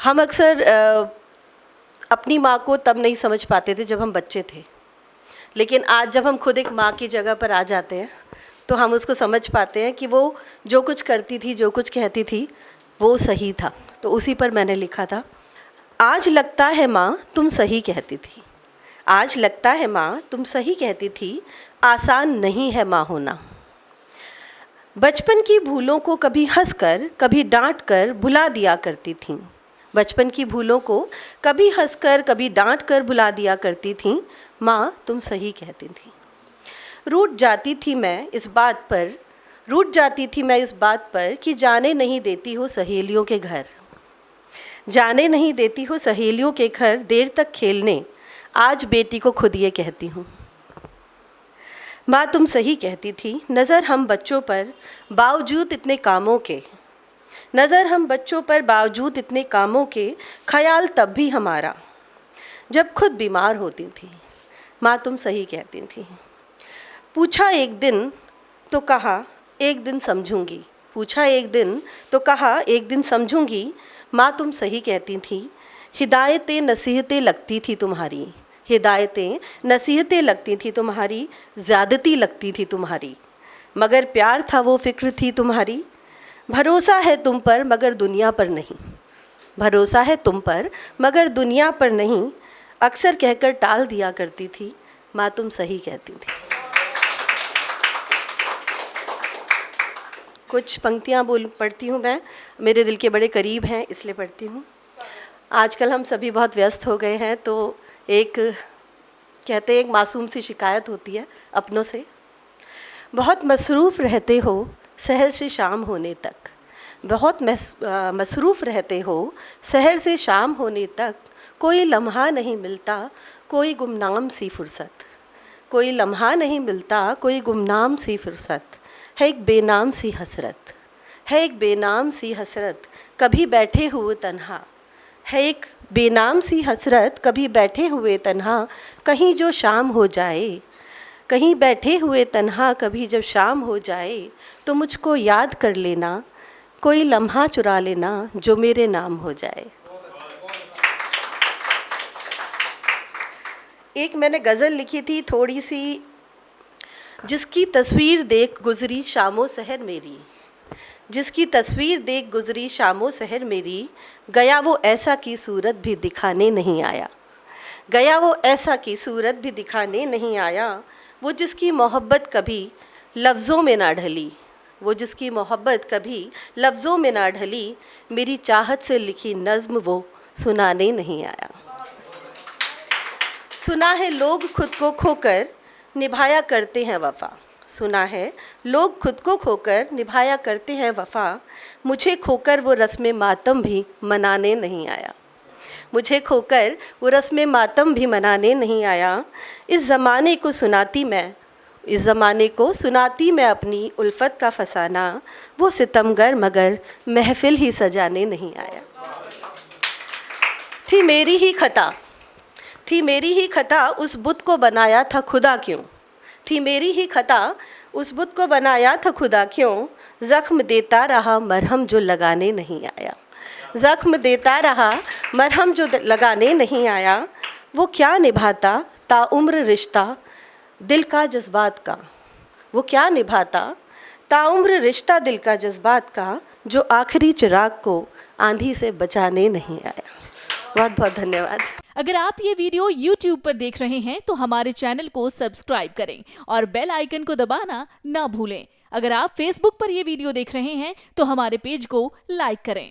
हम अक्सर अपनी माँ को तब नहीं समझ पाते थे जब हम बच्चे थे, लेकिन आज जब हम खुद एक माँ की जगह पर आ जाते हैं तो हम उसको समझ पाते हैं कि वो जो कुछ करती थी, जो कुछ कहती थी, वो सही था। तो उसी पर मैंने लिखा था, आज लगता है माँ तुम सही कहती थी, आज लगता है माँ तुम सही कहती थी, आसान नहीं है माँ होना। बचपन की भूलों को कभी हंसकर कभी डांट कर भुला दिया करती थीं, बचपन की भूलों को कभी हंसकर कभी डांट कर भुला दिया करती थीं, माँ तुम सही कहती थी। रूठ जाती थी मैं इस बात पर कि जाने नहीं देती हो सहेलियों के घर, जाने नहीं देती हो सहेलियों के घर देर तक खेलने, आज बेटी को खुद ये कहती हूँ। माँ तुम सही कहती थी, नज़र हम बच्चों पर बावजूद इतने कामों के, नज़र हम बच्चों पर बावजूद इतने कामों के, ख्याल तब भी हमारा जब खुद बीमार होती थी, माँ तुम सही कहती थी। पूछा एक दिन तो कहा एक दिन समझूंगी, पूछा एक दिन तो कहा एक दिन समझूंगी, माँ तुम सही कहती थी। हिदायतें नसीहतें लगती थी तुम्हारी, हिदायतें नसीहतें लगती थी तुम्हारी, ज़्यादती लगती थी तुम्हारी, मगर प्यार था वो फ़िक्र थी तुम्हारी। भरोसा है तुम पर मगर दुनिया पर नहीं, भरोसा है तुम पर मगर दुनिया पर नहीं, अक्सर कहकर टाल दिया करती थी, माँ तुम सही कहती थी। कुछ पंक्तियाँ पढ़ती हूँ मैं, मेरे दिल के बड़े करीब हैं इसलिए पढ़ती हूँ। आजकल हम सभी बहुत व्यस्त हो गए हैं, तो एक मासूम सी शिकायत होती है अपनों से। बहुत मसरूफ़ रहते हो सहर से शाम होने तक, बहुत मसरूफ़ रहते हो सहर से शाम होने तक, कोई लम्हा नहीं मिलता कोई गुमनाम सी फुर्सत, कोई लम्हा नहीं मिलता कोई गुमनाम सी फुर्सत, है एक बेनाम सी हसरत, है एक बेनाम सी हसरत कभी बैठे हुए तन्हा, है एक बेनाम सी हसरत कभी बैठे हुए तन्हा, कहीं जो शाम हो जाए, कहीं बैठे हुए तन्हा कभी जब शाम हो जाए, तो मुझको याद कर लेना, कोई लम्हा चुरा लेना जो मेरे नाम हो जाए। एक मैंने गज़ल लिखी थी थोड़ी सी, जिसकी तस्वीर देख गुज़री शामो सहर मेरी, जिसकी तस्वीर देख गुज़री शामो सहर मेरी, गया वो ऐसा की सूरत भी दिखाने नहीं आया, गया वो ऐसा की सूरत भी दिखाने नहीं आया, वो जिसकी मोहब्बत कभी लफ्ज़ों में ना ढली, वो जिसकी मोहब्बत कभी लफ्ज़ों में ना ढली, मेरी चाहत से लिखी नज़्म वो सुनाने नहीं आया। सुना है लोग खुद को खोकर निभाया करते हैं वफ़ा, सुना है लोग खुद को खोकर निभाया करते हैं वफ़ा, मुझे खोकर वो रस्म मातम भी मनाने नहीं आया, मुझे खोकर वो रस्म मातम भी मनाने नहीं आया। इस ज़माने को सुनाती मैं, इस ज़माने को सुनाती मैं अपनी उल्फत का फसाना, वो सितमगर मगर महफ़िल ही सजाने नहीं आया। थी मेरी ही खता, थी मेरी ही खता उस बुत को बनाया था खुदा क्यों, थी मेरी ही खता उस बुत को बनाया था खुदा क्यों, ज़ख्म देता रहा मरहम जो लगाने नहीं आया, ज़ख्म देता रहा मरहम जो लगाने नहीं आया, वो क्या निभाता ताउम्र रिश्ता दिल का जज्बात का, वो क्या निभाता ताउम्र रिश्ता दिल का जज्बात का, जो आखिरी चिराग को आंधी से बचाने नहीं आया। बहुत बहुत धन्यवाद। अगर आप ये वीडियो YouTube पर देख रहे हैं तो हमारे चैनल को सब्सक्राइब करें और बेल आइकन को दबाना ना भूलें। अगर आप Facebook पर ये वीडियो देख रहे हैं तो हमारे पेज को लाइक करें।